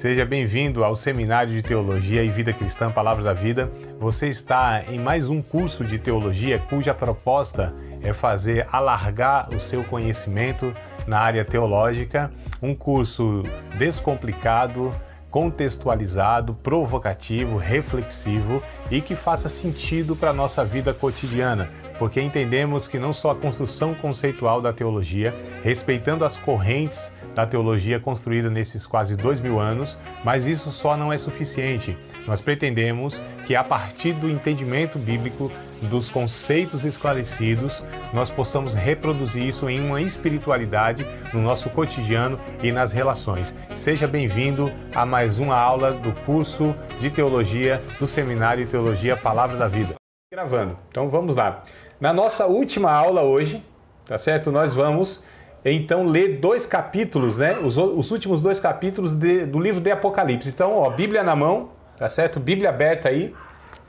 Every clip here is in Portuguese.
Seja bem-vindo ao Seminário de Teologia e Vida Cristã Palavra da Vida. Você está em mais um curso de teologia cuja proposta é fazer alargar o seu conhecimento na área teológica, um curso descomplicado, contextualizado, provocativo, reflexivo e que faça sentido para a nossa vida cotidiana, porque entendemos que não só a construção conceitual da teologia, respeitando as correntes da teologia construída nesses quase 2000 anos, mas isso só não é suficiente. Nós pretendemos que a partir do entendimento bíblico, dos conceitos esclarecidos, nós possamos reproduzir isso em uma espiritualidade no nosso cotidiano e nas relações. Seja bem-vindo a mais uma aula do curso de teologia do Seminário de Teologia Palavra da Vida. Gravando, então vamos lá. Na nossa última aula hoje, tá certo? Nós vamos então ler dois capítulos, né? Os últimos dois capítulos do livro de Apocalipse. Então, ó, Bíblia na mão, tá certo? Bíblia aberta aí.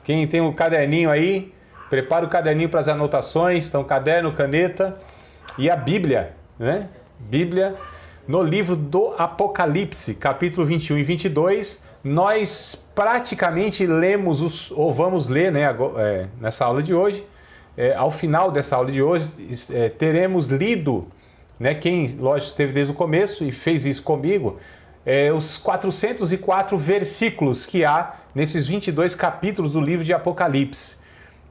Quem tem um caderninho aí, prepara o caderninho para as anotações. Então, caderno, caneta e a Bíblia, né? Bíblia no livro do Apocalipse, capítulo 21 e 22. Nós praticamente lemos, ou vamos ler, né, nessa aula de hoje. Ao final dessa aula de hoje, teremos lido, né, quem, lógico, esteve desde o começo e fez isso comigo, os 404 versículos que há nesses 22 capítulos do livro de Apocalipse.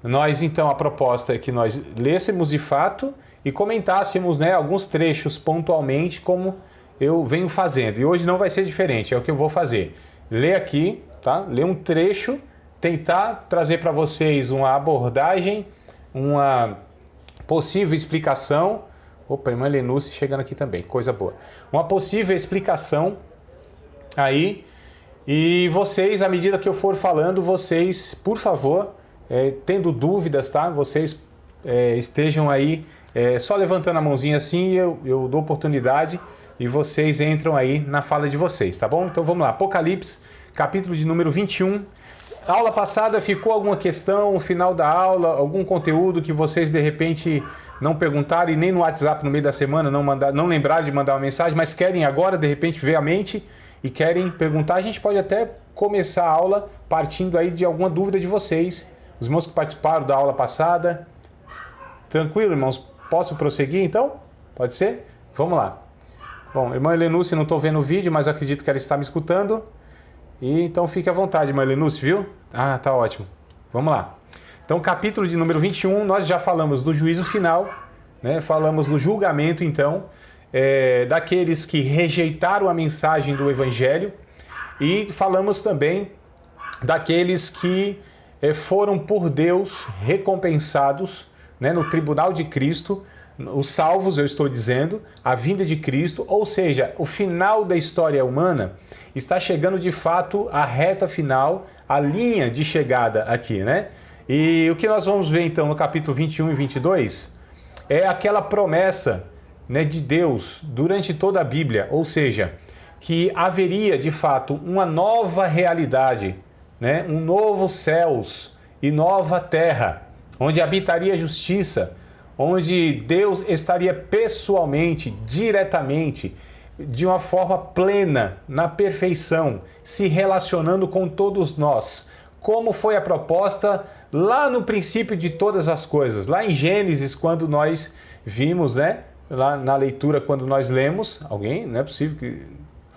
Nós, então, a proposta é que nós lêssemos de fato e comentássemos, né, alguns trechos pontualmente, como eu venho fazendo. E hoje não vai ser diferente, é o que eu vou fazer. Ler aqui, tá? Ler um trecho, tentar trazer para vocês uma abordagem, uma possível explicação. Opa, irmã Lenúcia chegando aqui também, coisa boa. Uma possível explicação aí. E vocês, à medida que eu for falando, vocês, por favor, tendo dúvidas, tá? Vocês estejam aí só levantando a mãozinha assim, eu dou oportunidade e vocês entram aí na fala de vocês, tá bom? Então vamos lá, Apocalipse, capítulo de número 21. Aula passada ficou alguma questão, no final da aula, algum conteúdo que vocês de repente não perguntaram e nem no WhatsApp no meio da semana não lembraram de mandar uma mensagem, mas querem agora de repente ver a mente e querem perguntar, a gente pode até começar a aula partindo aí de alguma dúvida de vocês, os irmãos que participaram da aula passada. Tranquilo, irmãos? Posso prosseguir então? Pode ser? Vamos lá. Bom, irmã Helenúcia, não estou vendo o vídeo, mas acredito que ela está me escutando. E então fique à vontade, irmã Helenúcia, viu? Ah, tá ótimo. Vamos lá. Então, capítulo de número 21, nós já falamos do juízo final, né? Falamos do julgamento, então, daqueles que rejeitaram a mensagem do Evangelho. E falamos também daqueles que foram por Deus recompensados, né, no tribunal de Cristo, os salvos, eu estou dizendo, a vinda de Cristo, ou seja, o final da história humana está chegando de fato à reta final, à linha de chegada aqui, né? E o que nós vamos ver então no capítulo 21 e 22 é aquela promessa, né, de Deus durante toda a Bíblia, ou seja, que haveria de fato uma nova realidade, né, um novo céus e nova terra, onde habitaria a justiça, onde Deus estaria pessoalmente, diretamente, de uma forma plena, na perfeição, se relacionando com todos nós, como foi a proposta lá no princípio de todas as coisas, lá em Gênesis, quando nós vimos, né, lá na leitura, quando nós lemos, alguém, não é possível que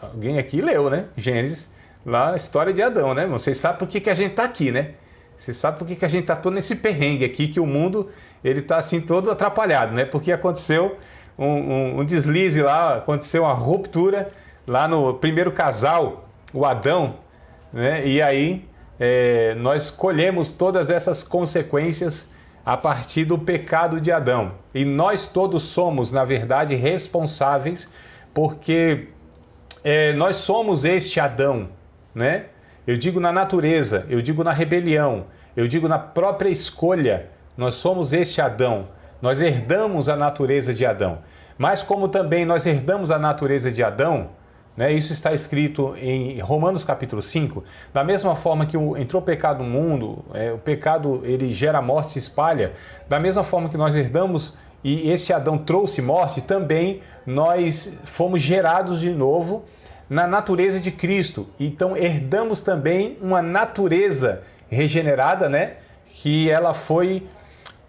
alguém aqui leu, né, Gênesis, lá a história de Adão, né, vocês sabem por que a gente está aqui, né? Você sabe por que a gente está todo nesse perrengue aqui, que o mundo ele está assim todo atrapalhado, né? Porque aconteceu um deslize lá, aconteceu uma ruptura lá no primeiro casal, o Adão, né? E aí nós colhemos todas essas consequências a partir do pecado de Adão. E nós todos somos, na verdade, responsáveis, porque nós somos este Adão, né? Eu digo na natureza, eu digo na rebelião, eu digo na própria escolha. Nós somos este Adão, nós herdamos a natureza de Adão. Mas como também nós herdamos a natureza de Adão, né, isso está escrito em Romanos capítulo 5, da mesma forma que entrou o pecado no mundo, o pecado ele gera morte, se espalha, da mesma forma que nós herdamos e esse Adão trouxe morte, também nós fomos gerados de novo na natureza de Cristo. Então herdamos também uma natureza regenerada, né? Que ela foi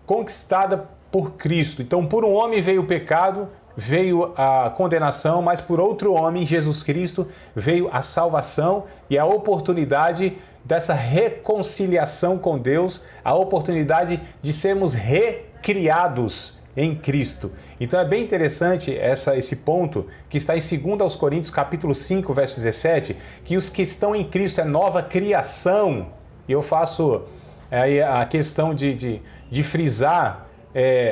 conquistada por Cristo. Então por um homem veio o pecado, veio a condenação, mas por outro homem, Jesus Cristo, veio a salvação e a oportunidade dessa reconciliação com Deus, a oportunidade de sermos recriados em Cristo. Então é bem interessante esse ponto que está em 2 Coríntios capítulo 5, verso 17, que os que estão em Cristo é nova criação. E eu faço a questão de frisar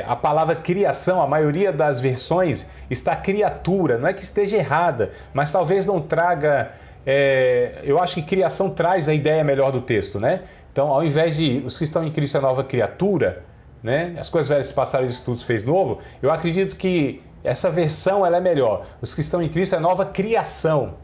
a palavra criação. A maioria das versões está criatura, não é que esteja errada, mas talvez não traga... eu acho que criação traz a ideia melhor do texto, né? Então, ao invés de os que estão em Cristo é nova criatura, né? As coisas velhas passaram, os tudo fez novo, eu acredito que essa versão ela é melhor. Os que estão em Cristo é nova criação.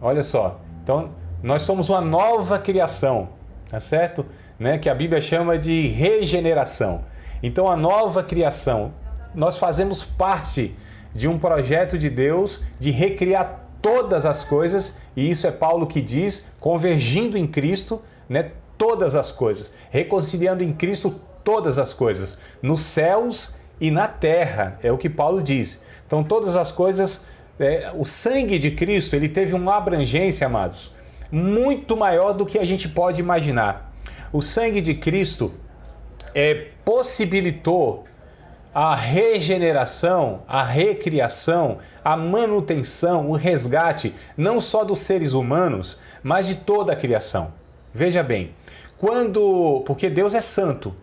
Olha só, então nós somos uma nova criação, tá certo? Né? Que a Bíblia chama de regeneração. Então a nova criação, nós fazemos parte de um projeto de Deus de recriar todas as coisas, e isso é Paulo que diz, convergindo em Cristo, né? Todas as coisas, reconciliando em Cristo todas as coisas, nos céus e na terra, é o que Paulo diz. Então todas as coisas, o sangue de Cristo, ele teve uma abrangência, amados, muito maior do que a gente pode imaginar. O sangue de Cristo possibilitou a regeneração, a recriação, a manutenção, o resgate, não só dos seres humanos, mas de toda a criação. Veja bem, porque Deus é santo,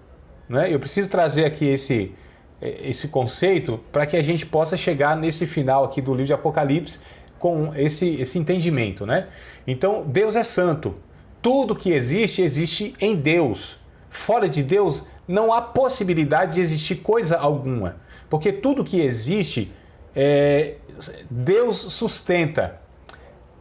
né? Eu preciso trazer aqui esse conceito para que a gente possa chegar nesse final aqui do livro de Apocalipse com esse entendimento, né? Então, Deus é santo. Tudo que existe, existe em Deus. Fora de Deus, não há possibilidade de existir coisa alguma. Porque tudo que existe, Deus sustenta.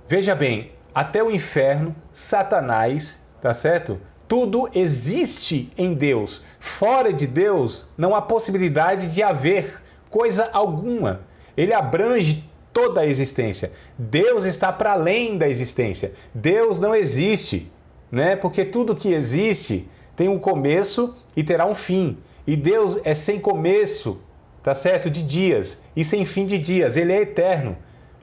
Veja bem, até o inferno, Satanás, tá certo? Tudo existe em Deus. Fora de Deus, não há possibilidade de haver coisa alguma. Ele abrange toda a existência. Deus está para além da existência. Deus não existe, né? Porque tudo que existe tem um começo e terá um fim. E Deus é sem começo, tá certo? De dias e sem fim de dias. Ele é eterno.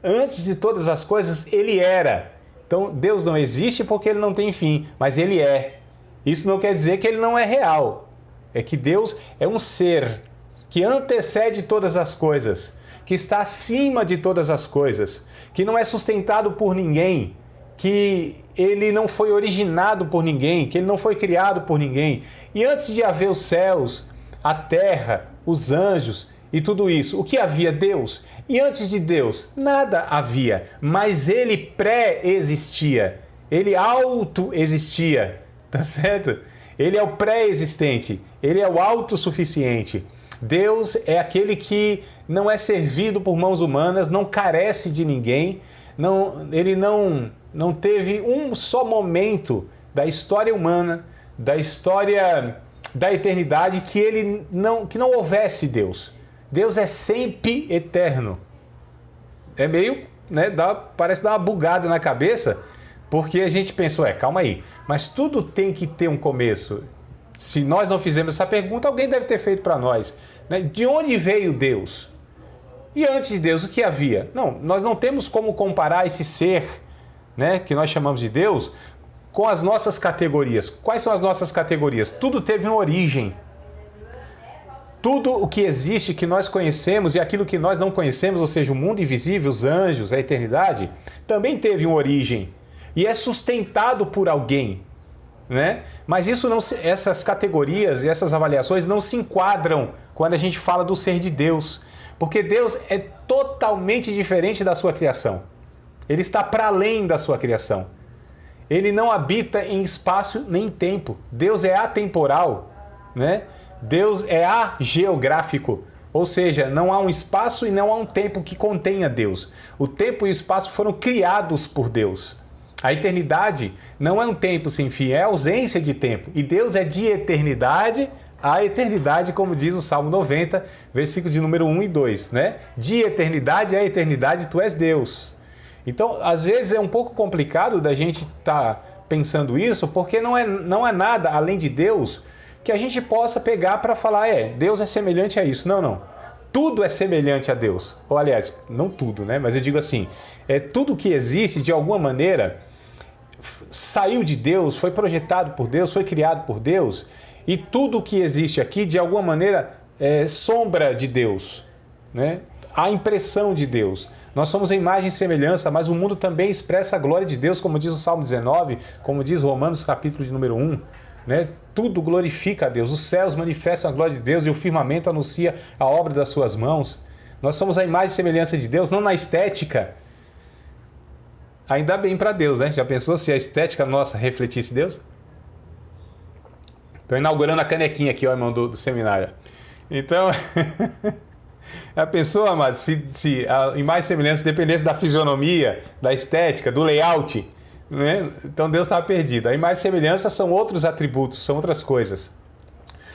Antes de todas as coisas, ele era. Então, Deus não existe porque ele não tem fim, mas ele é. Isso não quer dizer que ele não é real. É que Deus é um ser que antecede todas as coisas, que está acima de todas as coisas, que não é sustentado por ninguém, que ele não foi originado por ninguém, que ele não foi criado por ninguém. E antes de haver os céus, a terra, os anjos e tudo isso, o que havia? Deus. E antes de Deus, nada havia, mas ele pré-existia, ele auto-existia, tá certo? Ele é o pré-existente, ele é o autossuficiente. Deus é aquele que não é servido por mãos humanas, não carece de ninguém, ele não teve um só momento da história humana, da história da eternidade que não houvesse Deus. Deus é sempre eterno. É meio, né, parece dar uma bugada na cabeça, porque a gente pensou, calma aí, mas tudo tem que ter um começo. Se nós não fizemos essa pergunta, alguém deve ter feito para nós, né? De onde veio Deus? E antes de Deus, o que havia? Não, nós não temos como comparar esse ser, né, que nós chamamos de Deus, com as nossas categorias. Quais são as nossas categorias? Tudo teve uma origem. Tudo o que existe, que nós conhecemos, e aquilo que nós não conhecemos, ou seja, o mundo invisível, os anjos, a eternidade, também teve uma origem. E é sustentado por alguém, né? Mas essas categorias e essas avaliações não se enquadram quando a gente fala do ser de Deus. Porque Deus é totalmente diferente da sua criação. Ele está para além da sua criação. Ele não habita em espaço nem tempo. Deus é atemporal, né? Deus é ageográfico, ou seja, não há um espaço e não há um tempo que contenha Deus. O tempo e o espaço foram criados por Deus. A eternidade não é um tempo sem fim, é ausência de tempo. E Deus é de eternidade a eternidade, como diz o Salmo 90, versículo de número 1 e 2, né? De eternidade a eternidade tu és Deus. Então, às vezes é um pouco complicado da gente estar pensando isso, porque não é nada além de Deus que a gente possa pegar para falar, Deus é semelhante a isso. Não, não. Tudo é semelhante a Deus. Ou, aliás, não tudo, né? Mas eu digo assim, tudo que existe, de alguma maneira, saiu de Deus, foi projetado por Deus, foi criado por Deus, e tudo que existe aqui, de alguma maneira, é sombra de Deus, né? A impressão de Deus. Nós somos a imagem e semelhança, mas o mundo também expressa a glória de Deus, como diz o Salmo 19, como diz Romanos capítulo de número 1. Né? Tudo glorifica a Deus, os céus manifestam a glória de Deus e o firmamento anuncia a obra das suas mãos. Nós somos a imagem e semelhança de Deus, não na estética. Ainda bem para Deus, né? Já pensou se a estética nossa refletisse Deus? Estou inaugurando a canequinha aqui, ó, irmão, do seminário. Então... Já pensou, amado, se a imagem e semelhança dependesse da fisionomia, da estética, do layout, né? Então Deus estava perdido. A imagem e semelhança são outros atributos, são outras coisas.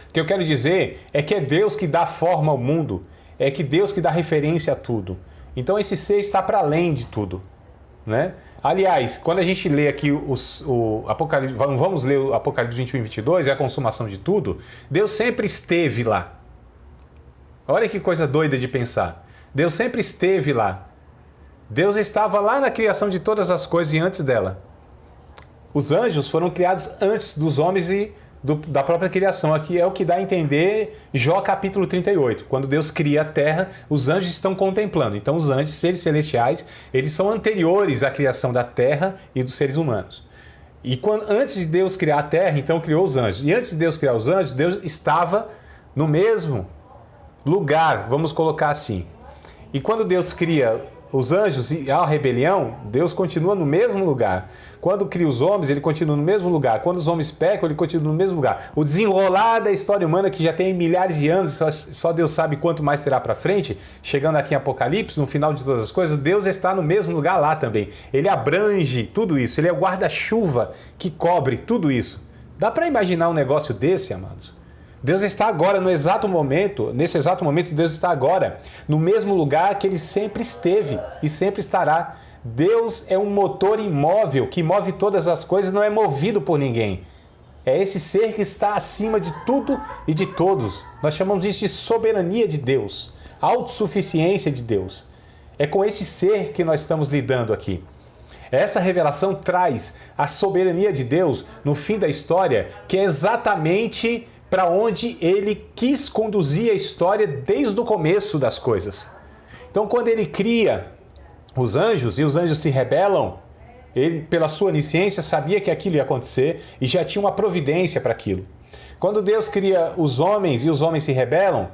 O que eu quero dizer é que é Deus que dá forma ao mundo, é que Deus que dá referência a tudo. Então esse ser está para além de tudo, né? Aliás, quando a gente lê aqui o Apocalipse, vamos ler o Apocalipse 21 e 22, é a consumação de tudo, Deus sempre esteve lá. Olha que coisa doida de pensar. Deus sempre esteve lá. Deus estava lá na criação de todas as coisas e antes dela. Os anjos foram criados antes dos homens e da própria criação. Aqui é o que dá a entender Jó capítulo 38. Quando Deus cria a terra, os anjos estão contemplando. Então os anjos, seres celestiais, eles são anteriores à criação da terra e dos seres humanos. E antes de Deus criar a terra, então criou os anjos. E antes de Deus criar os anjos, Deus estava no mesmo lugar, vamos colocar assim. E quando Deus cria os anjos e a rebelião, Deus continua no mesmo lugar. Quando cria os homens, ele continua no mesmo lugar. Quando os homens pecam, ele continua no mesmo lugar. O desenrolar da história humana, que já tem milhares de anos, só Deus sabe quanto mais terá para frente, chegando aqui em Apocalipse, no final de todas as coisas, Deus está no mesmo lugar lá também. Ele abrange tudo isso, ele é o guarda-chuva que cobre tudo isso. Dá para imaginar um negócio desse, amados? Deus está agora, nesse exato momento, Deus está agora no mesmo lugar que Ele sempre esteve e sempre estará. Deus é um motor imóvel que move todas as coisas, não é movido por ninguém. É esse ser que está acima de tudo e de todos. Nós chamamos isso de soberania de Deus, autossuficiência de Deus. É com esse ser que nós estamos lidando aqui. Essa revelação traz a soberania de Deus no fim da história, que é exatamente para onde ele quis conduzir a história desde o começo das coisas. Então, quando ele cria os anjos e os anjos se rebelam, ele, pela sua onisciência, sabia que aquilo ia acontecer e já tinha uma providência para aquilo. Quando Deus cria os homens e os homens se rebelam,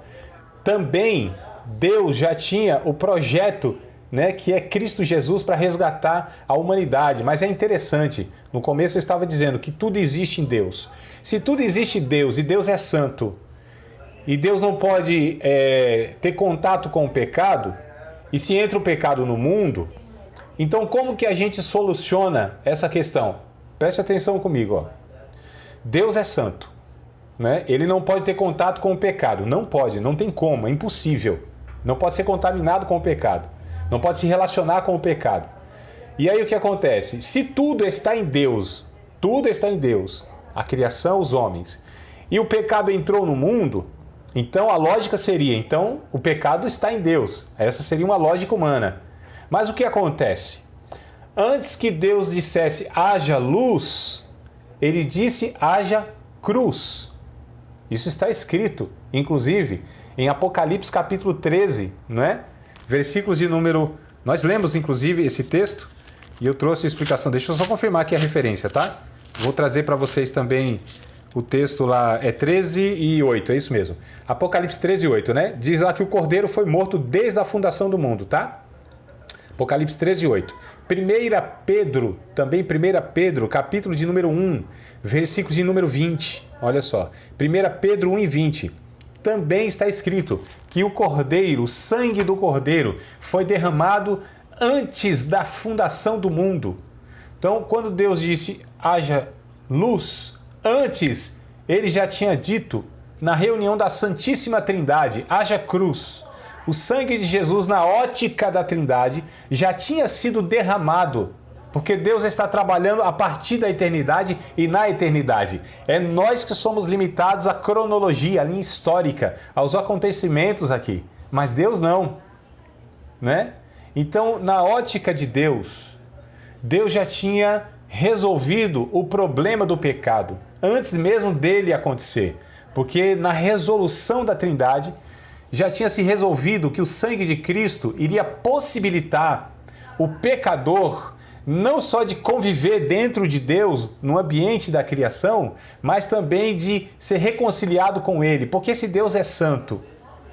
também Deus já tinha o projeto, né, que é Cristo Jesus para resgatar a humanidade. Mas é interessante, no começo eu estava dizendo que tudo existe em Deus. Se tudo existe em Deus e Deus é santo, e Deus não pode ter contato com o pecado, e se entra o pecado no mundo, então como que a gente soluciona essa questão? Preste atenção comigo, ó. Deus é santo, né? Ele não pode ter contato com o pecado. Não pode, não tem como, é impossível. Não pode ser contaminado com o pecado. Não pode se relacionar com o pecado. E aí o que acontece? Se tudo está em Deus, a criação, os homens, e o pecado entrou no mundo, então a lógica seria, então o pecado está em Deus. Essa seria uma lógica humana. Mas o que acontece? Antes que Deus dissesse haja luz, ele disse haja cruz. Isso está escrito, inclusive, em Apocalipse capítulo 13, não é? Versículos de número... Nós lemos, inclusive, esse texto e eu trouxe a explicação. Deixa eu só confirmar aqui a referência, tá? Vou trazer para vocês também o texto lá, é 13 e 8, é isso mesmo. Apocalipse 13 e 8, né? Diz lá que o Cordeiro foi morto desde a fundação do mundo, tá? Apocalipse 13 e 8. 1 Pedro, também 1 Pedro, capítulo de número 1, versículo de número 20. Olha só, 1 Pedro 1 e 20. Também está escrito que o Cordeiro, o sangue do Cordeiro, foi derramado antes da fundação do mundo. Então, quando Deus disse haja luz, antes ele já tinha dito na reunião da Santíssima Trindade, haja cruz. O sangue de Jesus, na ótica da Trindade, já tinha sido derramado, porque Deus está trabalhando a partir da eternidade e na eternidade. É nós que somos limitados à cronologia, à linha histórica, aos acontecimentos aqui. Mas Deus não, né? Então, na ótica de Deus, Deus já tinha resolvido o problema do pecado, antes mesmo dele acontecer. Porque na resolução da Trindade, já tinha se resolvido que o sangue de Cristo iria possibilitar o pecador não só de conviver dentro de Deus, no ambiente da criação, mas também de ser reconciliado com Ele. Porque se Deus é santo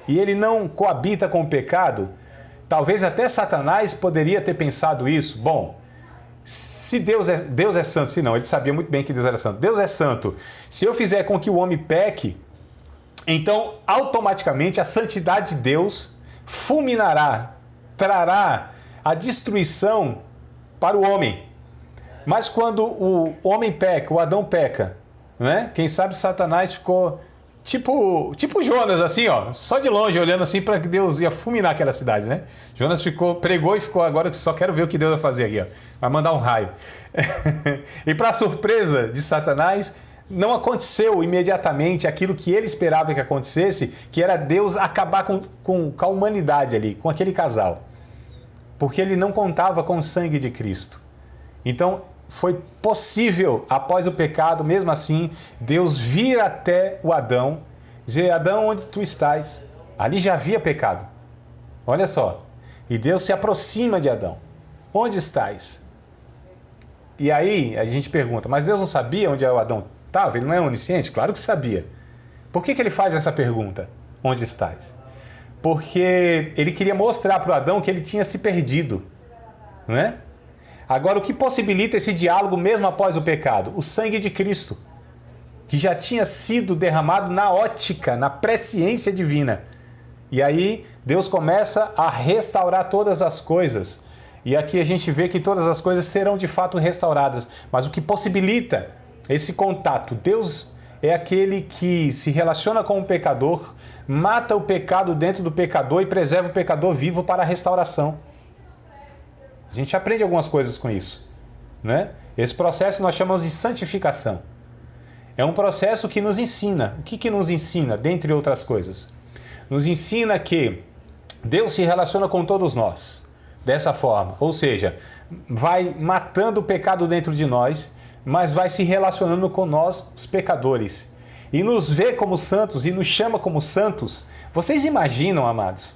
e Ele não coabita com o pecado, talvez até Satanás poderia ter pensado isso. Bom, se Deus é santo, se não, ele sabia muito bem que Deus era santo. Deus é santo. Se eu fizer com que o homem peque, então automaticamente a santidade de Deus fulminará, trará a destruição para o homem. Mas quando o homem peca, o Adão peca, né? Quem sabe Satanás ficou tipo Jonas, assim, ó, só de longe, olhando assim para que Deus ia fulminar aquela cidade, né? Jonas pregou e ficou, agora que só quero ver o que Deus vai fazer aqui, ó. Vai mandar um raio. E para surpresa de Satanás, não aconteceu imediatamente aquilo que ele esperava que acontecesse, que era Deus acabar com a humanidade ali, com aquele casal. Porque ele não contava com o sangue de Cristo. Então, foi possível, após o pecado, mesmo assim, Deus vir até o Adão, dizer: Adão, onde tu estás? Ali já havia pecado. Olha só. E Deus se aproxima de Adão. Onde estás? E aí a gente pergunta: mas Deus não sabia onde o Adão estava? Ele não é onisciente? Claro que sabia. Por que ele faz essa pergunta? Onde estás? Porque ele queria mostrar para o Adão que ele tinha se perdido, né? Agora, o que possibilita esse diálogo mesmo após o pecado? O sangue de Cristo, que já tinha sido derramado na ótica, na presciência divina. E aí Deus começa a restaurar todas as coisas. E aqui a gente vê que todas as coisas serão de fato restauradas. Mas o que possibilita esse contato? Deus é aquele que se relaciona com o pecador, mata o pecado dentro do pecador e preserva o pecador vivo para a restauração. A gente aprende algumas coisas com isso, né? Esse processo nós chamamos de santificação. É um processo que nos ensina. O que nos ensina, dentre outras coisas? Nos ensina que Deus se relaciona com todos nós dessa forma. Ou seja, vai matando o pecado dentro de nós, mas vai se relacionando com nós, os pecadores. E nos vê como santos e nos chama como santos. Vocês imaginam, amados?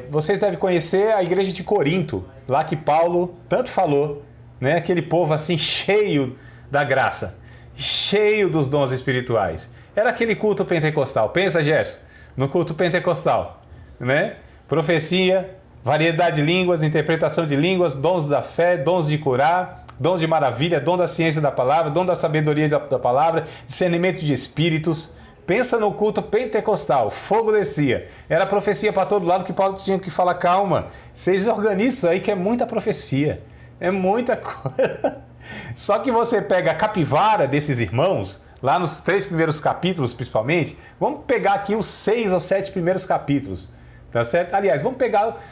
Vocês devem conhecer a igreja de Corinto, lá que Paulo tanto falou, né? Aquele povo assim cheio da graça, cheio dos dons espirituais. Era aquele culto pentecostal. Pensa, Gerson, no culto pentecostal, né? Profecia, variedade de línguas, interpretação de línguas, dons da fé, dons de curar, dons de maravilha, dom da ciência da palavra, dom da sabedoria da palavra, discernimento de espíritos. Pensa no culto pentecostal, fogo descia. Era profecia para todo lado que Paulo tinha que falar: calma, vocês organizam isso aí que é muita profecia. É muita coisa. Só que você pega a capivara desses irmãos, lá nos 3 primeiros capítulos principalmente, vamos pegar aqui os 6 ou 7 primeiros capítulos, tá certo? Aliás, vamos pegar...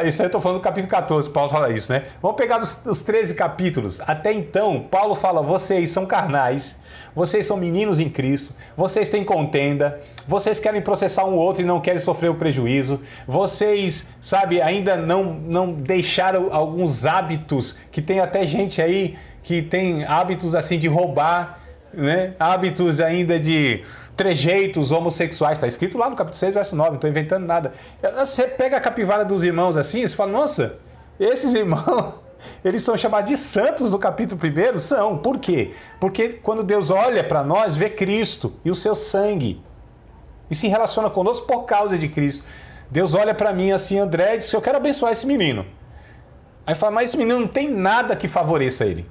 Isso aí eu estou falando do capítulo 14, Paulo fala isso, né? Vamos pegar os 13 capítulos. Até então, Paulo fala: vocês são carnais, vocês são meninos em Cristo, vocês têm contenda, vocês querem processar um outro e não querem sofrer o prejuízo, vocês, sabe, ainda não deixaram alguns hábitos, que tem até gente aí que tem hábitos assim de roubar, né? Hábitos ainda de trejeitos homossexuais, está escrito lá no capítulo 6, verso 9, não estou inventando nada. Você pega a capivara dos irmãos assim e você fala: nossa, esses irmãos, eles são chamados de santos no capítulo 1? São. Por quê? Porque quando Deus olha para nós, vê Cristo e o seu sangue e se relaciona conosco por causa de Cristo. Deus olha para mim assim: André, e diz que eu quero abençoar esse menino. Aí fala: mas esse menino não tem nada que favoreça ele.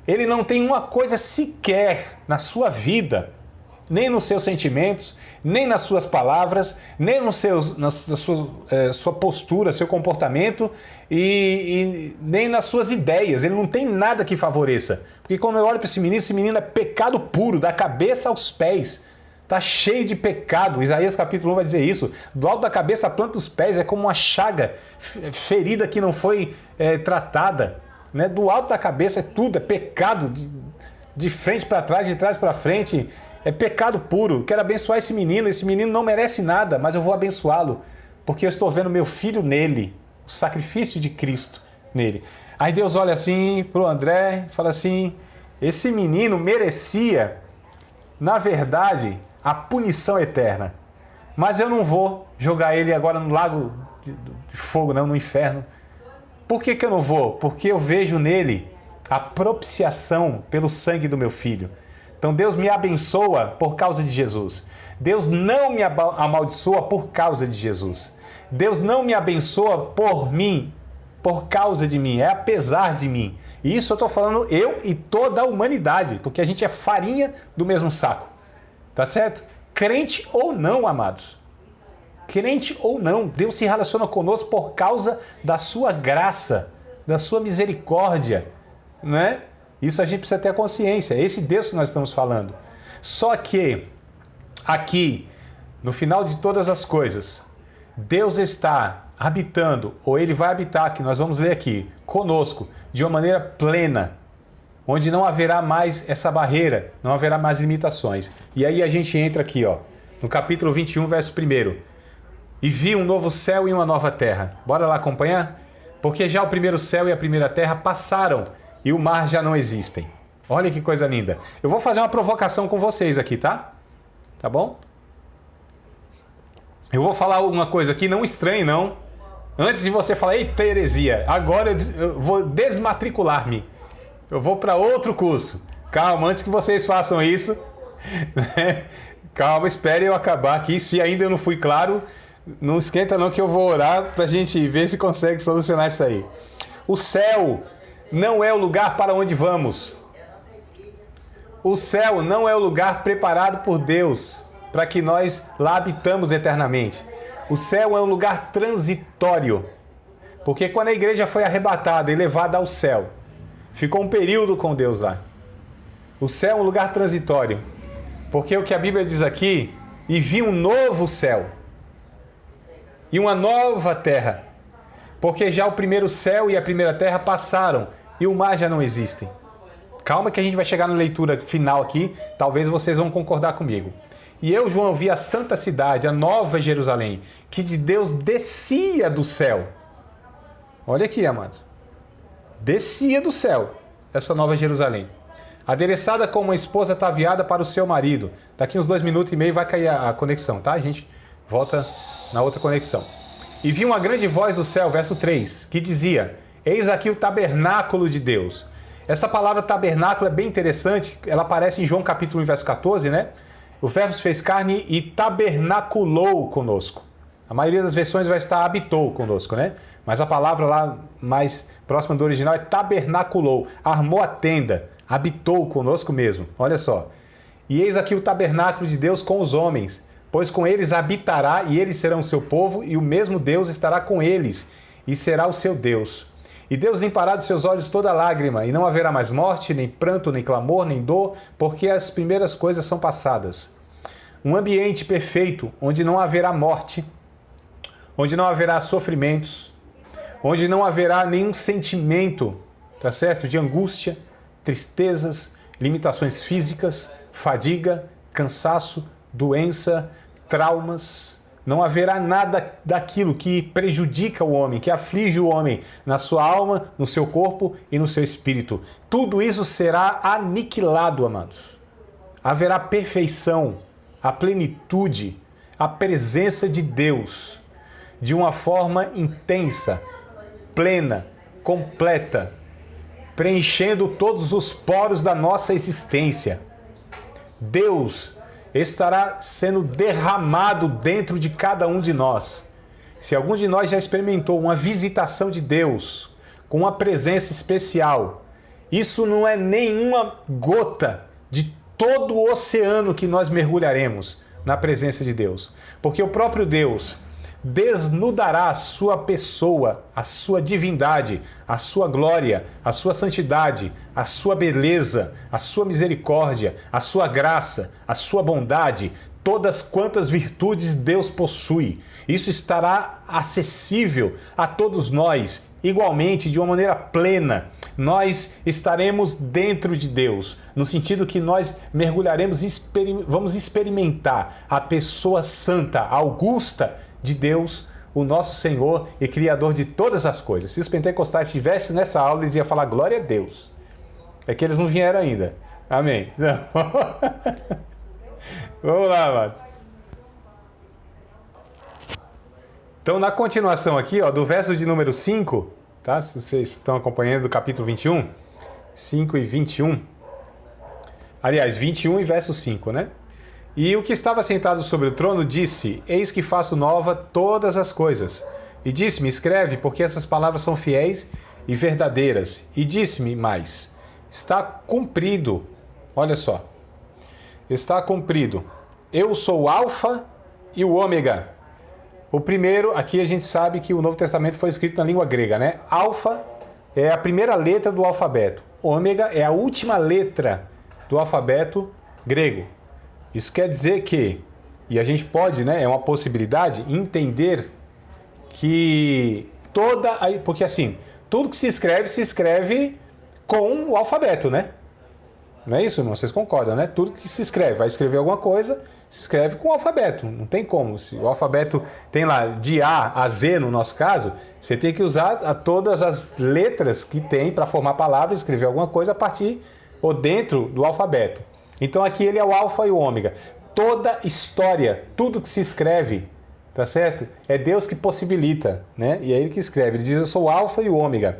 Ele não tem uma coisa sequer na sua vida, nem nos seus sentimentos, nem nas suas palavras, nem na sua postura, seu comportamento e nem nas suas ideias. Ele não tem nada que favoreça. Porque quando eu olho para esse menino é pecado puro, da cabeça aos pés. Está cheio de pecado. Isaías capítulo 1 vai dizer isso. Do alto da cabeça à planta dos pés é como uma chaga, ferida que não foi tratada. Né? Do alto da cabeça é tudo, é pecado. De frente para trás, de trás para frente. É pecado puro. Quero abençoar esse menino não merece nada, mas eu vou abençoá-lo. Porque eu estou vendo meu filho nele. O sacrifício de Cristo nele. Aí Deus olha assim para o André e fala assim, esse menino merecia, na verdade, a punição eterna. Mas eu não vou jogar ele agora no lago de fogo, não, no inferno. Por que eu não vou? Porque eu vejo nele a propiciação pelo sangue do meu filho. Então Deus me abençoa por causa de Jesus. Deus não me amaldiçoa por causa de Jesus. Deus não me abençoa por mim, por causa de mim, é apesar de mim. E isso eu estou falando eu e toda a humanidade, porque a gente é farinha do mesmo saco. Tá certo? Crente ou não, amados. Crente ou não, Deus se relaciona conosco por causa da sua graça, da sua misericórdia, né? Isso a gente precisa ter a consciência, é esse Deus que nós estamos falando. Só que aqui, no final de todas as coisas, Deus está habitando, ou Ele vai habitar, que nós vamos ler aqui, conosco, de uma maneira plena, onde não haverá mais essa barreira, não haverá mais limitações. E aí a gente entra aqui, ó, no capítulo 21, verso 1. E vi um novo céu e uma nova terra. Bora lá acompanhar? Porque já o primeiro céu e a primeira terra passaram e o mar já não existem. Olha que coisa linda. Eu vou fazer uma provocação com vocês aqui, tá? Tá bom? Eu vou falar alguma coisa aqui, não estranhe não. Antes de você falar, eita heresia, agora eu vou desmatricular-me. Eu vou para outro curso. Calma, antes que vocês façam isso. Calma, espere eu acabar aqui. Se ainda eu não fui claro, não esquenta não que eu vou orar para a gente ver se consegue solucionar isso aí. O céu não é o lugar para onde vamos. O céu não é o lugar preparado por Deus para que nós lá habitamos eternamente. O céu é um lugar transitório. Porque quando a igreja foi arrebatada e levada ao céu, ficou um período com Deus lá. O céu é um lugar transitório. Porque o que a Bíblia diz aqui, e vi um novo céu e uma nova terra. Porque já o primeiro céu e a primeira terra passaram e o mar já não existem. Calma que a gente vai chegar na leitura final aqui, talvez vocês vão concordar comigo. E eu, João, vi a santa cidade, a nova Jerusalém, que de Deus descia do céu. Olha aqui, amados. Descia do céu, essa nova Jerusalém. Adereçada como uma esposa ataviada para o seu marido. Daqui uns 2 minutos e meio vai cair a conexão, tá? A gente volta na outra conexão. E vi uma grande voz do céu, verso 3, que dizia, eis aqui o tabernáculo de Deus. Essa palavra tabernáculo é bem interessante, ela aparece em João capítulo 1, verso 14, né? O verbo se fez carne e tabernaculou conosco. A maioria das versões vai estar habitou conosco, né? Mas a palavra lá mais próxima do original é tabernaculou, armou a tenda, habitou conosco mesmo. Olha só. E eis aqui o tabernáculo de Deus com os homens, pois com eles habitará e eles serão o seu povo e o mesmo Deus estará com eles e será o seu Deus. E Deus limpará dos seus olhos toda lágrima, e não haverá mais morte, nem pranto, nem clamor, nem dor, porque as primeiras coisas são passadas. Um ambiente perfeito, onde não haverá morte, onde não haverá sofrimentos, onde não haverá nenhum sentimento, tá certo? De angústia, tristezas, limitações físicas, fadiga, cansaço, doença, traumas. Não haverá nada daquilo que prejudica o homem, que aflige o homem na sua alma, no seu corpo e no seu espírito. Tudo isso será aniquilado, amados. Haverá perfeição, a plenitude, a presença de Deus, de uma forma intensa, plena, completa, preenchendo todos os poros da nossa existência. Deus estará sendo derramado dentro de cada um de nós. Se algum de nós já experimentou uma visitação de Deus, com uma presença especial, isso não é nenhuma gota de todo o oceano que nós mergulharemos na presença de Deus. Porque o próprio Deus desnudará a sua pessoa, a sua divindade, a sua glória, a sua santidade, a sua beleza, a sua misericórdia, a sua graça, a sua bondade, todas quantas virtudes Deus possui. Isso estará acessível a todos nós, igualmente, de uma maneira plena. Nós estaremos dentro de Deus, no sentido que nós mergulharemos, vamos experimentar a pessoa santa, augusta de Deus, o nosso Senhor e Criador de todas as coisas. Se os pentecostais estivessem nessa aula, eles iam falar glória a Deus. É que eles não vieram ainda. Amém. Não. Vamos lá, amados. Então, na continuação aqui, ó, do verso de número 5, tá? Se vocês estão acompanhando do capítulo 21, 5 e 21. Aliás, 21 e verso 5, né? E o que estava sentado sobre o trono disse: Eis que faço nova todas as coisas. E disse-me: Escreve, porque essas palavras são fiéis e verdadeiras. E disse-me mais: Está cumprido. Olha só. Está cumprido. Eu sou o Alfa e o Ômega. O primeiro, aqui a gente sabe que o Novo Testamento foi escrito na língua grega, né? Alfa é a primeira letra do alfabeto. Ômega é a última letra do alfabeto grego. Isso quer dizer que, e a gente pode, né, é uma possibilidade, entender que porque assim, tudo que se escreve com o alfabeto, né? Não é isso, irmão? Vocês concordam, né? Tudo que se escreve, vai escrever alguma coisa, se escreve com o alfabeto. Não tem como. Se o alfabeto tem lá de A a Z, no nosso caso, você tem que usar todas as letras que tem para formar palavras, escrever alguma coisa a partir ou dentro do alfabeto. Então aqui ele é o alfa e o ômega. Toda história, tudo que se escreve, tá certo? É Deus que possibilita, né? E é Ele que escreve. Ele diz: eu sou o alfa e o ômega.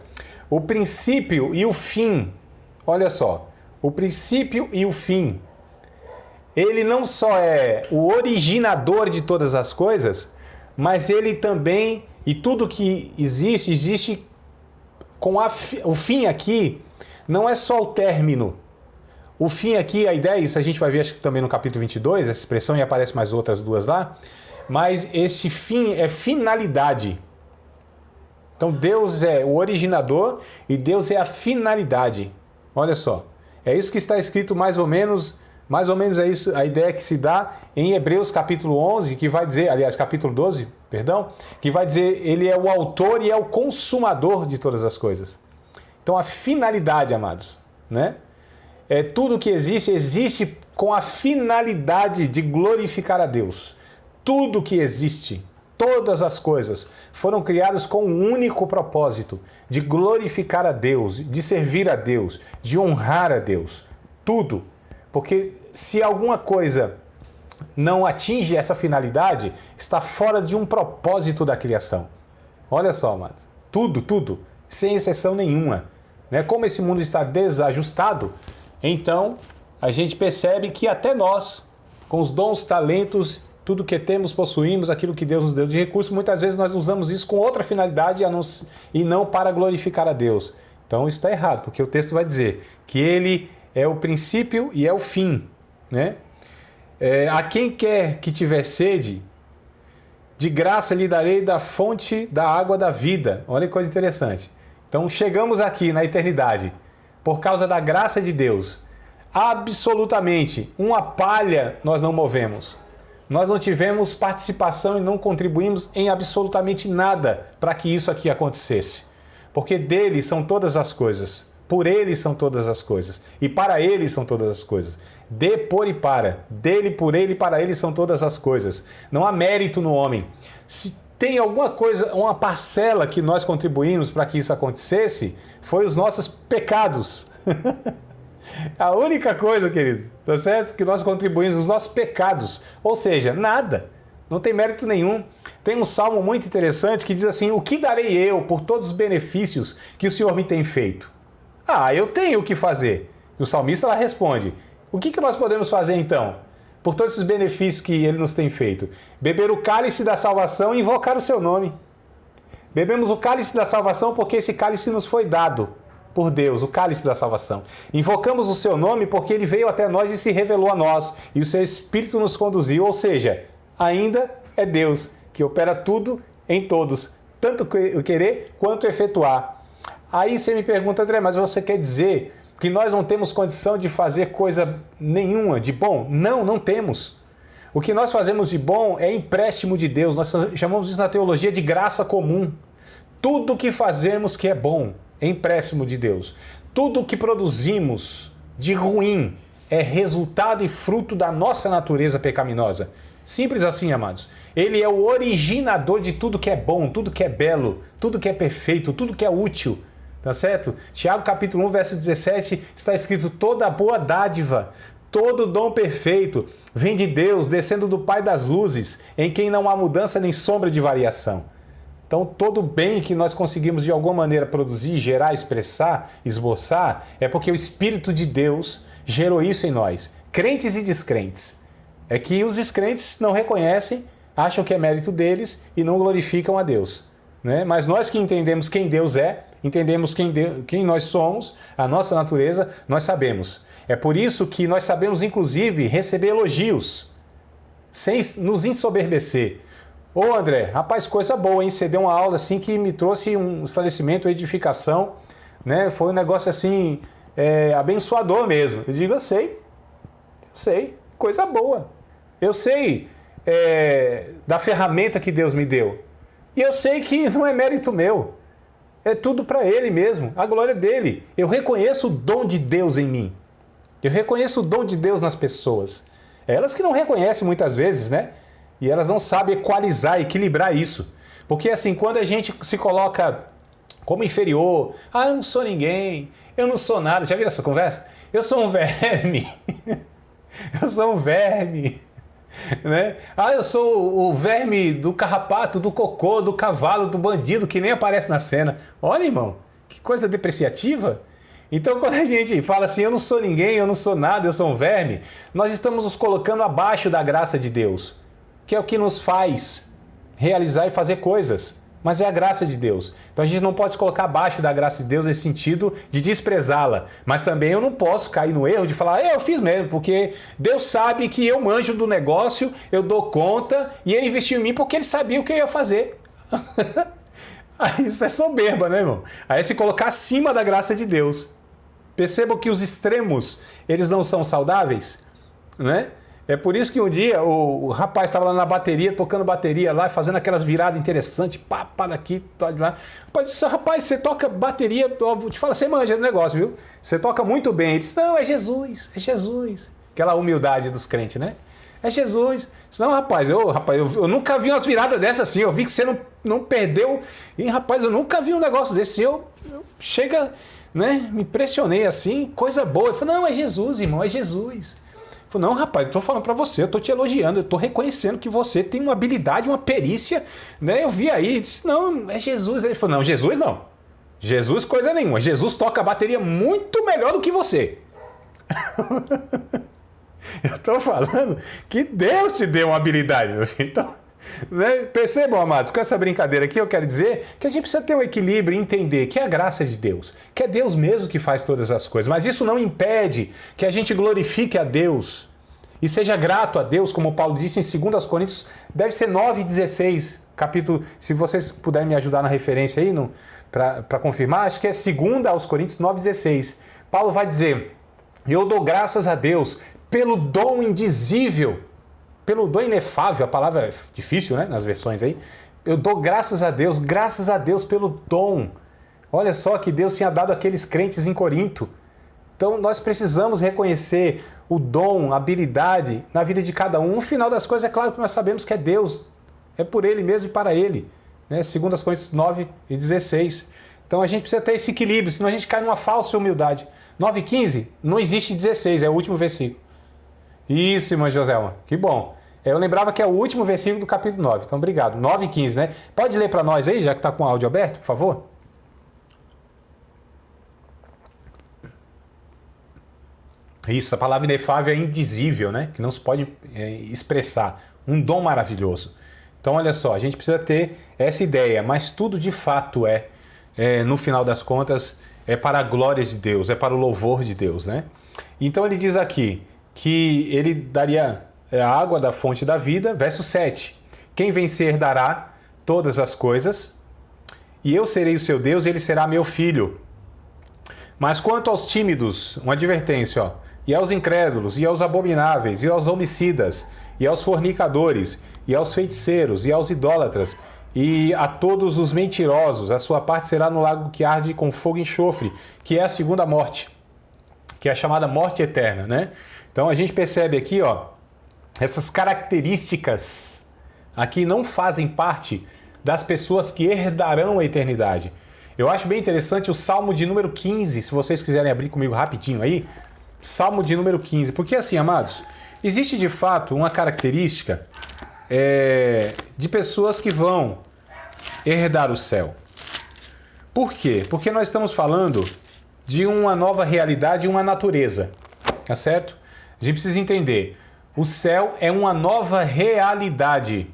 O princípio e o fim. Olha só. O princípio e o fim. Ele não só é o originador de todas as coisas, mas ele também, e tudo que existe com o fim aqui, não é só o término. O fim aqui, a ideia, isso a gente vai ver acho que também no capítulo 22, essa expressão, e aparece mais outras duas lá, mas esse fim é finalidade. Então Deus é o originador e Deus é a finalidade. Olha só, é isso que está escrito mais ou menos é isso, a ideia que se dá em Hebreus capítulo 11, que vai dizer, aliás, capítulo 12, perdão, que vai dizer, ele é o autor e é o consumador de todas as coisas. Então a finalidade, amados, né? Tudo que existe com a finalidade de glorificar a Deus. Tudo que existe, todas as coisas, foram criadas com um único propósito, de glorificar a Deus, de servir a Deus, de honrar a Deus. Tudo. Porque se alguma coisa não atinge essa finalidade, está fora de um propósito da criação. Olha só, amados. Tudo, sem exceção nenhuma. Né? Como esse mundo está desajustado, então a gente percebe que até nós, com os dons, talentos, tudo que temos, possuímos, aquilo que Deus nos deu de recurso, muitas vezes nós usamos isso com outra finalidade e não para glorificar a Deus. Então isso está errado, porque o texto vai dizer que Ele é o princípio e é o fim. Né? A quem quer que tiver sede, de graça lhe darei da fonte da água da vida. Olha que coisa interessante. Então chegamos aqui na eternidade, por causa da graça de Deus. Absolutamente, uma palha nós não movemos. Nós não tivemos participação e não contribuímos em absolutamente nada para que isso aqui acontecesse. Porque dele são todas as coisas, por ele são todas as coisas, e para ele são todas as coisas. De, por e para, dele, por ele e para ele são todas as coisas. Não há mérito no homem. Se tem alguma coisa, uma parcela que nós contribuímos para que isso acontecesse, foi os nossos pecados. A única coisa, querido, tá certo? Que nós contribuímos os nossos pecados. Ou seja, nada. Não tem mérito nenhum. Tem um salmo muito interessante que diz assim: o que darei eu por todos os benefícios que o Senhor me tem feito? Eu tenho o que fazer. E o salmista lá responde: o que nós podemos fazer então? Por todos esses benefícios que Ele nos tem feito? Beber o cálice da salvação e invocar o seu nome. Bebemos o cálice da salvação porque esse cálice nos foi dado por Deus, o cálice da salvação. Invocamos o seu nome porque ele veio até nós e se revelou a nós, e o seu Espírito nos conduziu, ou seja, ainda é Deus que opera tudo em todos, tanto o querer quanto o efetuar. Aí você me pergunta: André, mas você quer dizer que nós não temos condição de fazer coisa nenhuma de bom? Não, não temos. O que nós fazemos de bom é empréstimo de Deus. Nós chamamos isso na teologia de graça comum. Tudo que fazemos que é bom é empréstimo de Deus. Tudo que produzimos de ruim é resultado e fruto da nossa natureza pecaminosa. Simples assim, amados. Ele é o originador de tudo que é bom, tudo que é belo, tudo que é perfeito, tudo que é útil. Tá certo? Tiago capítulo 1, verso 17, está escrito: toda boa dádiva, todo dom perfeito vem de Deus, descendo do Pai das luzes, em quem não há mudança nem sombra de variação. Então, todo bem que nós conseguimos de alguma maneira produzir, gerar, expressar, esboçar, é porque o Espírito de Deus gerou isso em nós, crentes e descrentes. É que os descrentes não reconhecem, acham que é mérito deles e não glorificam a Deus, né? Mas nós que entendemos quem Deus é, entendemos quem nós somos, a nossa natureza, nós sabemos. É por isso que nós sabemos, inclusive, receber elogios, sem nos ensoberbecer. Ô André, rapaz, coisa boa, hein? Você deu uma aula assim que me trouxe um esclarecimento, uma edificação, né? Foi um negócio assim, abençoador mesmo. Eu digo, eu sei, coisa boa. Eu sei da ferramenta que Deus me deu. E eu sei que não é mérito meu. É tudo para Ele mesmo, a glória dele. Eu reconheço o dom de Deus em mim. Eu reconheço o dom de Deus nas pessoas. Elas que não reconhecem muitas vezes, né? E elas não sabem equalizar, equilibrar isso. Porque assim, quando a gente se coloca como inferior, eu não sou ninguém, eu não sou nada. Já viram essa conversa? Eu sou um verme. Eu sou um verme. Né? Eu sou o verme do carrapato, do cocô, do cavalo, do bandido que nem aparece na cena. Olha, irmão, que coisa depreciativa. Então, quando a gente fala assim, eu não sou ninguém, eu não sou nada, eu sou um verme, nós estamos nos colocando abaixo da graça de Deus, que é o que nos faz realizar e fazer coisas. Mas é a graça de Deus. Então a gente não pode se colocar abaixo da graça de Deus nesse sentido de desprezá-la. Mas também eu não posso cair no erro de falar, eu fiz mesmo, porque Deus sabe que eu manjo do negócio, eu dou conta, e Ele investiu em mim porque Ele sabia o que eu ia fazer. Aí isso é soberba, né, irmão? Aí é se colocar acima da graça de Deus. Percebam que os extremos, eles não são saudáveis, né? É por isso que um dia o rapaz estava lá na bateria, tocando bateria lá, fazendo aquelas viradas interessantes, pá daqui, pá de lá. Rapaz, você toca bateria, eu te falo, você manja do negócio, viu? Você toca muito bem. Ele disse, não, é Jesus, é Jesus. Aquela humildade dos crentes, né? É Jesus. Disse, não, rapaz, eu nunca vi umas viradas dessas assim, eu vi que você não perdeu. E, rapaz, eu nunca vi um negócio desse. Chega, né? Me impressionei assim, coisa boa. Ele falou, não, é Jesus, irmão, é Jesus. Falei, não, rapaz, eu tô falando pra você, eu tô te elogiando, eu tô reconhecendo que você tem uma habilidade, uma perícia, né? Eu vi aí, disse, não, é Jesus. Ele falou, não, Jesus não. Jesus coisa nenhuma. Jesus toca a bateria muito melhor do que você. Eu tô falando que Deus te deu uma habilidade, meu filho. Então, né? Percebam, amados, com essa brincadeira aqui eu quero dizer que a gente precisa ter um equilíbrio e entender que é a graça de Deus, que é Deus mesmo que faz todas as coisas, mas isso não impede que a gente glorifique a Deus e seja grato a Deus, como Paulo disse em 2 Coríntios, deve ser 9:16, capítulo, se vocês puderem me ajudar na referência aí para confirmar, acho que é 2 aos Coríntios 9:16. Paulo vai dizer, eu dou graças a Deus pelo dom indizível, pelo dom inefável, a palavra é difícil, né, nas versões aí. Eu dou graças a Deus pelo dom. Olha só que Deus tinha dado àqueles crentes em Corinto. Então nós precisamos reconhecer o dom, a habilidade na vida de cada um. No final das coisas, é claro que nós sabemos que é Deus, é por Ele mesmo e para Ele. Né? 2 Coríntios 9:16. Então a gente precisa ter esse equilíbrio, senão a gente cai numa falsa humildade. 9:15, não existe 16, é o último versículo. Isso, irmã Joselma, que bom. Eu lembrava que é o último versículo do capítulo 9. Então, obrigado. 9:15, né? Pode ler para nós aí, já que está com o áudio aberto, por favor? Isso, a palavra inefável é indizível, né? Que não se pode expressar. Um dom maravilhoso. Então, olha só, a gente precisa ter essa ideia, mas tudo de fato no final das contas, é para a glória de Deus, é para o louvor de Deus, né? Então, ele diz aqui que ele daria a água da fonte da vida, verso 7. Quem vencer dará todas as coisas, e eu serei o seu Deus, e ele será meu filho. Mas quanto aos tímidos, uma advertência, e aos incrédulos, e aos abomináveis, e aos homicidas, e aos fornicadores, e aos feiticeiros, e aos idólatras, e a todos os mentirosos. A sua parte será no lago que arde com fogo e enxofre, que é a segunda morte, que é a chamada morte eterna, né? Então a gente percebe aqui, ó, essas características aqui não fazem parte das pessoas que herdarão a eternidade. Eu acho bem interessante o Salmo de número 15, se vocês quiserem abrir comigo rapidinho aí, Salmo de número 15, porque assim, amados, existe de fato uma característica de pessoas que vão herdar o céu. Por quê? Porque nós estamos falando de uma nova realidade, uma natureza, tá certo? A gente precisa entender, o céu é uma nova realidade.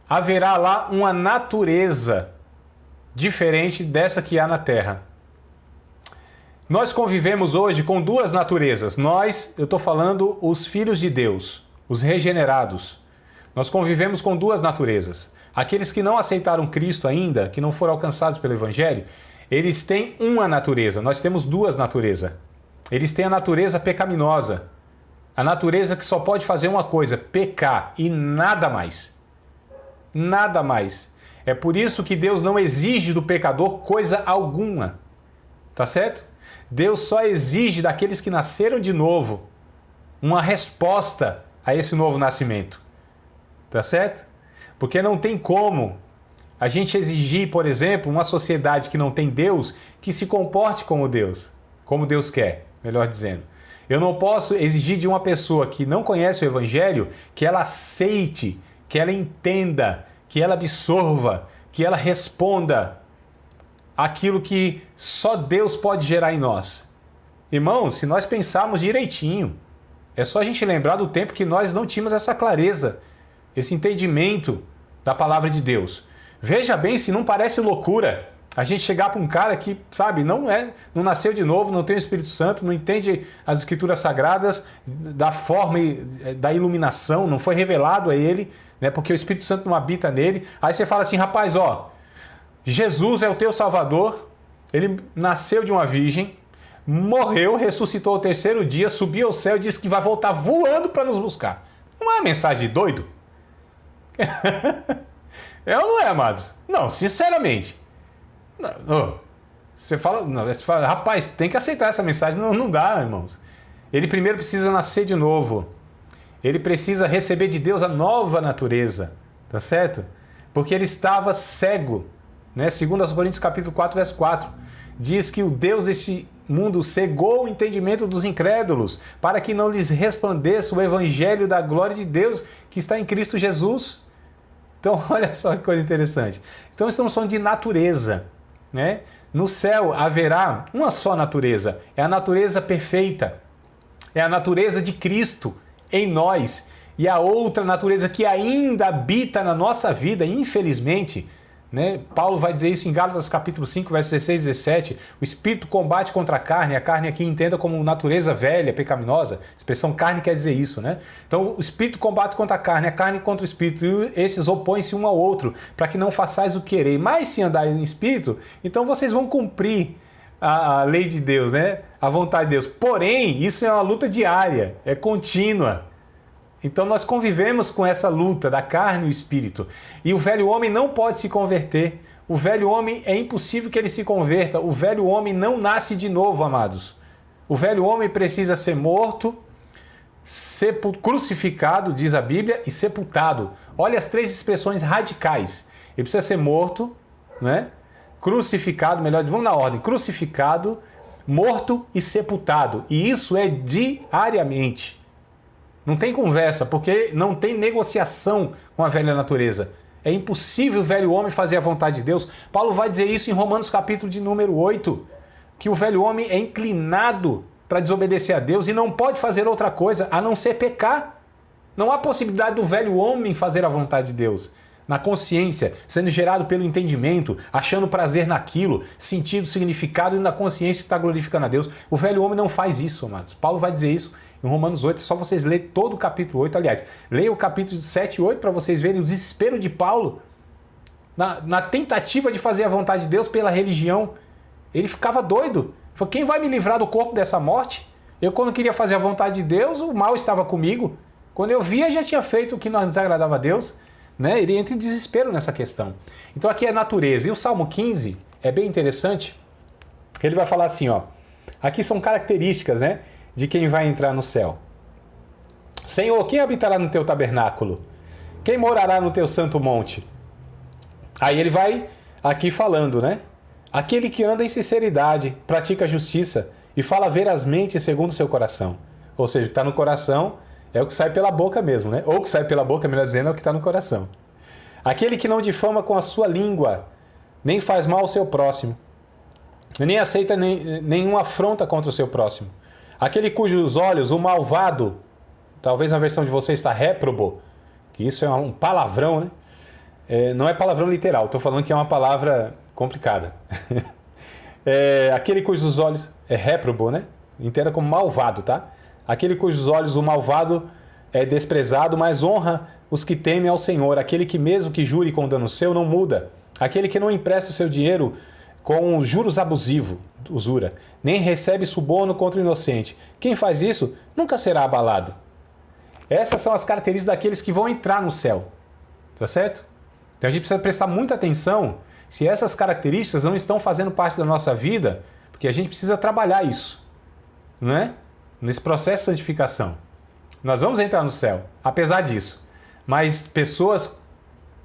Haverá lá uma natureza diferente dessa que há na terra. Nós convivemos hoje com duas naturezas. Eu estou falando os filhos de Deus, os regenerados. Nós convivemos com duas naturezas. Aqueles que não aceitaram Cristo ainda, que não foram alcançados pelo Evangelho, eles têm uma natureza. Nós temos duas naturezas. Eles têm a natureza pecaminosa. A natureza que só pode fazer uma coisa, pecar e nada mais. Nada mais. É por isso que Deus não exige do pecador coisa alguma. Tá certo? Deus só exige daqueles que nasceram de novo uma resposta a esse novo nascimento. Tá certo? Porque não tem como a gente exigir, por exemplo, uma sociedade que não tem Deus, que se comporte como Deus quer, melhor dizendo. Eu não posso exigir de uma pessoa que não conhece o Evangelho que ela aceite, que ela entenda, que ela absorva, que ela responda aquilo que só Deus pode gerar em nós. Irmãos, se nós pensarmos direitinho, é só a gente lembrar do tempo que nós não tínhamos essa clareza, esse entendimento da palavra de Deus. Veja bem se não parece loucura a gente chegar para um cara que, sabe, não nasceu de novo, não tem o Espírito Santo, não entende as Escrituras Sagradas da forma da iluminação, não foi revelado a ele, né, porque o Espírito Santo não habita nele. Aí você fala assim, rapaz, ó, Jesus é o teu Salvador, ele nasceu de uma virgem, morreu, ressuscitou ao terceiro dia, subiu ao céu e disse que vai voltar voando para nos buscar. Não é uma mensagem de doido? É ou não é, amados? Não, sinceramente. Você fala, rapaz, tem que aceitar essa mensagem. Não dá, irmãos. Ele primeiro precisa nascer de novo. Ele precisa receber de Deus a nova natureza. Tá certo? Porque ele estava cego. Né? 2 Coríntios capítulo 4, verso 4. Diz que o Deus deste mundo cegou o entendimento dos incrédulos, para que não lhes resplandeça o evangelho da glória de Deus que está em Cristo Jesus. Então, olha só que coisa interessante. Então, estamos falando de natureza, né? No céu haverá uma só natureza, é a natureza perfeita, é a natureza de Cristo em nós, e a outra natureza que ainda habita na nossa vida, infelizmente, né? Paulo vai dizer isso em Gálatas capítulo 5, versos 16 e 17. O Espírito combate contra a carne aqui entenda como natureza velha, pecaminosa. A expressão carne quer dizer isso, né? Então o Espírito combate contra a carne contra o Espírito, e esses opõem-se um ao outro, para que não façais o querer. Mas se andarem em Espírito, então vocês vão cumprir a lei de Deus, né? A vontade de Deus. Porém, isso é uma luta diária, é contínua. Então nós convivemos com essa luta da carne e o espírito. E o velho homem não pode se converter. O velho homem é impossível que ele se converta. O velho homem não nasce de novo, amados. O velho homem precisa ser morto, crucificado, diz a Bíblia, e sepultado. Olha as três expressões radicais. Ele precisa ser morto, né? Crucificado, melhor, vamos na ordem. Crucificado, morto e sepultado. E isso é diariamente. Não tem conversa, porque não tem negociação com a velha natureza. É impossível o velho homem fazer a vontade de Deus. Paulo vai dizer isso em Romanos capítulo de número 8, que o velho homem é inclinado para desobedecer a Deus e não pode fazer outra coisa a não ser pecar. Não há possibilidade do velho homem fazer a vontade de Deus. Na consciência, sendo gerado pelo entendimento, achando prazer naquilo, sentido, significado e na consciência que está glorificando a Deus. O velho homem não faz isso, amados. Paulo vai dizer isso em Romanos 8, é só vocês lerem todo o capítulo 8. Aliás, leiam o capítulo 7 e 8 para vocês verem o desespero de Paulo na tentativa de fazer a vontade de Deus pela religião. Ele ficava doido. Ele falou, quem vai me livrar do corpo dessa morte? Eu, quando queria fazer a vontade de Deus, o mal estava comigo. Quando eu via, já tinha feito o que não desagradava a Deus, né? Ele entra em desespero nessa questão. Então aqui é natureza. E o Salmo 15 é bem interessante. Ele vai falar assim, ó. Aqui são características, né, de quem vai entrar no céu. Senhor, quem habitará no teu tabernáculo? Quem morará no teu santo monte? Aí ele vai aqui falando, né? Aquele que anda em sinceridade, pratica a justiça e fala verazmente segundo o seu coração. Ou seja, o que está no coração é o que sai pela boca mesmo, né? Ou o que sai pela boca, melhor dizendo, é o que está no coração. Aquele que não difama com a sua língua, nem faz mal ao seu próximo, nem aceita nenhuma afronta contra o seu próximo. Aquele cujos olhos, o malvado, talvez na versão de você está réprobo, que isso é um palavrão, né? Não é palavrão literal, estou falando que é uma palavra complicada. Aquele cujos olhos é réprobo, né? Inteira como malvado, tá? Aquele cujos olhos o malvado é desprezado, mas honra os que temem ao Senhor. Aquele que mesmo que jure com dano seu não muda. Aquele que não empresta o seu dinheiro com juros abusivos, usura, nem recebe suborno contra o inocente. Quem faz isso nunca será abalado. Essas são as características daqueles que vão entrar no céu. Tá certo? Então a gente precisa prestar muita atenção se essas características não estão fazendo parte da nossa vida, porque a gente precisa trabalhar isso, não é? Nesse processo de santificação. Nós vamos entrar no céu, apesar disso. Mas pessoas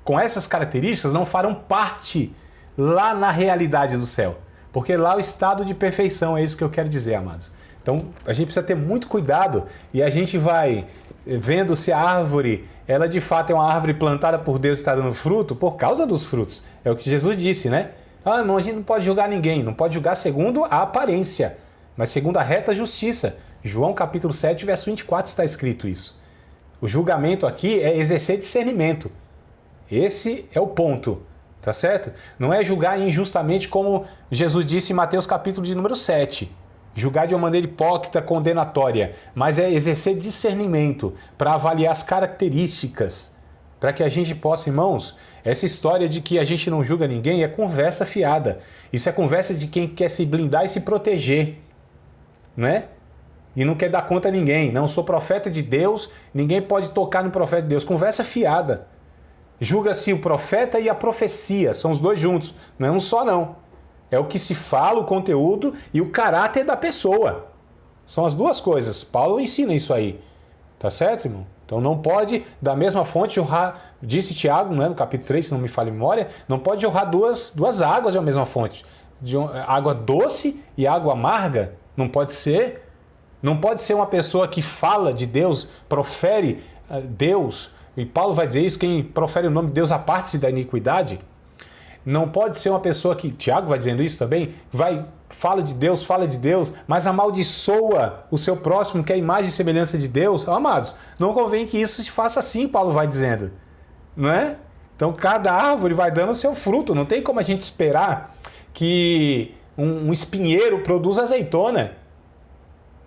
com essas características não farão parte lá na realidade do céu. Porque lá é o estado de perfeição, é isso que eu quero dizer, amados. Então a gente precisa ter muito cuidado e a gente vai vendo se a árvore, ela de fato é uma árvore plantada por Deus e está dando fruto por causa dos frutos. É o que Jesus disse, né? Não, a gente não pode julgar ninguém, não pode julgar segundo a aparência, mas segundo a reta justiça. João capítulo 7, verso 24 está escrito isso. O julgamento aqui é exercer discernimento. Esse é o ponto, tá certo? Não é julgar injustamente como Jesus disse em Mateus capítulo de número 7. Julgar de uma maneira hipócrita, condenatória, mas é exercer discernimento para avaliar as características, para que a gente possa, irmãos, essa história de que a gente não julga ninguém é conversa fiada. Isso é conversa de quem quer se blindar e se proteger, né? E não quer dar conta a ninguém. Não, sou profeta de Deus, ninguém pode tocar no profeta de Deus. Conversa fiada. Julga-se o profeta e a profecia, são os dois juntos, não é um só não. É o que se fala, o conteúdo e o caráter da pessoa. São as duas coisas. Paulo ensina isso aí. Tá certo, irmão? Então não pode, da mesma fonte, jorrar, disse Tiago, né, no capítulo 3, se não me falha a memória, não pode jorrar duas águas de uma mesma fonte. Água doce e água amarga. Não pode ser. Não pode ser uma pessoa que fala de Deus, profere Deus. E Paulo vai dizer isso, quem profere o nome de Deus aparte-se da iniquidade. Não pode ser uma pessoa que, Tiago vai dizendo isso também, fala de Deus, mas amaldiçoa o seu próximo, que é a imagem e semelhança de Deus. Amados, não convém que isso se faça assim, Paulo vai dizendo. Não é? Então cada árvore vai dando o seu fruto. Não tem como a gente esperar que um espinheiro produza azeitona.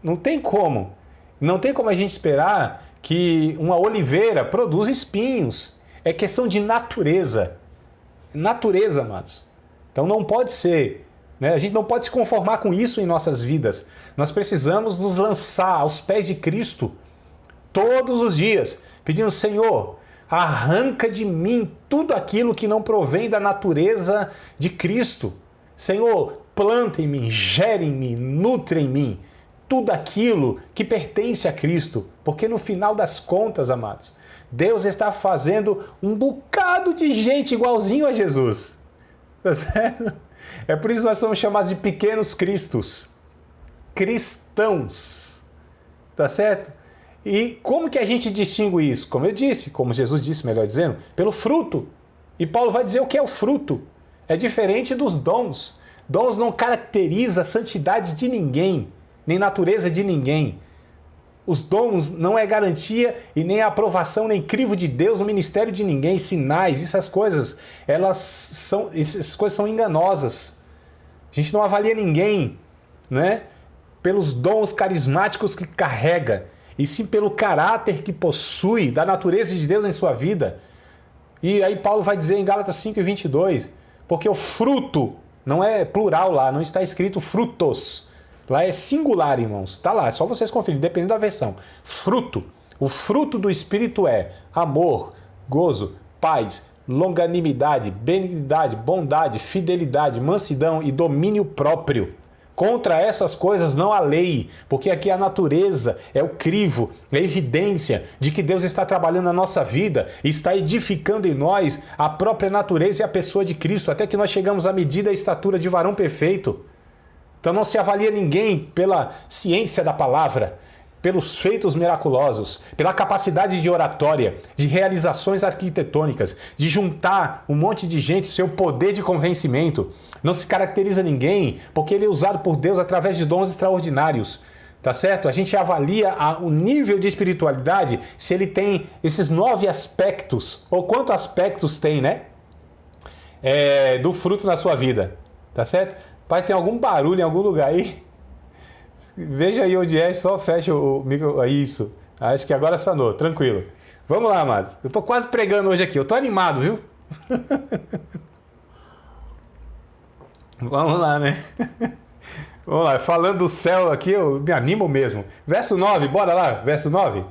Não tem como. Não tem como a gente esperar que uma oliveira produza espinhos. É questão de natureza. Natureza, amados. Então não pode ser, né? A gente não pode se conformar com isso em nossas vidas. Nós precisamos nos lançar aos pés de Cristo todos os dias, pedindo: Senhor, arranca de mim tudo aquilo que não provém da natureza de Cristo. Senhor, planta em mim, gera em mim, nutre em mim tudo aquilo que pertence a Cristo. Porque no final das contas, amados, Deus está fazendo um bocado de gente igualzinho a Jesus. Tá certo? É por isso que nós somos chamados de pequenos cristos. Cristãos. Tá certo? E como que a gente distingue isso? Como eu disse, como Jesus disse, melhor dizendo, pelo fruto. E Paulo vai dizer o que é o fruto. É diferente dos dons. Dons não caracterizam a santidade de ninguém, nem natureza de ninguém. Os dons não é garantia e nem a aprovação, nem crivo de Deus no ministério de ninguém. Sinais, essas coisas são enganosas. A gente não avalia ninguém, né, pelos dons carismáticos que carrega, e sim pelo caráter que possui, da natureza de Deus em sua vida. E aí Paulo vai dizer em Gálatas 5:22, porque o fruto, não é plural lá, não está escrito frutos. Lá é singular, irmãos. Está lá, é só vocês conferirem, dependendo da versão. Fruto. O fruto do Espírito é amor, gozo, paz, longanimidade, benignidade, bondade, fidelidade, mansidão e domínio próprio. Contra essas coisas não há lei, porque aqui a natureza é o crivo, é a evidência de que Deus está trabalhando na nossa vida e está edificando em nós a própria natureza e a pessoa de Cristo, até que nós chegamos à medida e estatura de varão perfeito. Então não se avalia ninguém pela ciência da palavra, pelos feitos miraculosos, pela capacidade de oratória, de realizações arquitetônicas, de juntar um monte de gente, seu poder de convencimento. Não se caracteriza ninguém porque ele é usado por Deus através de dons extraordinários. Tá certo? A gente avalia o nível de espiritualidade se ele tem esses 9 aspectos, ou quantos aspectos tem, né? Do fruto na sua vida. Tá certo? Pai, tem algum barulho em algum lugar aí? Veja aí onde é, só fecha o micro. Isso. Acho que agora sanou, tranquilo. Vamos lá, amados. Eu tô quase pregando hoje aqui. Eu tô animado, viu? Vamos lá, né? Vamos lá. Falando do céu aqui, eu me animo mesmo. Verso 9, bora lá. Verso 9.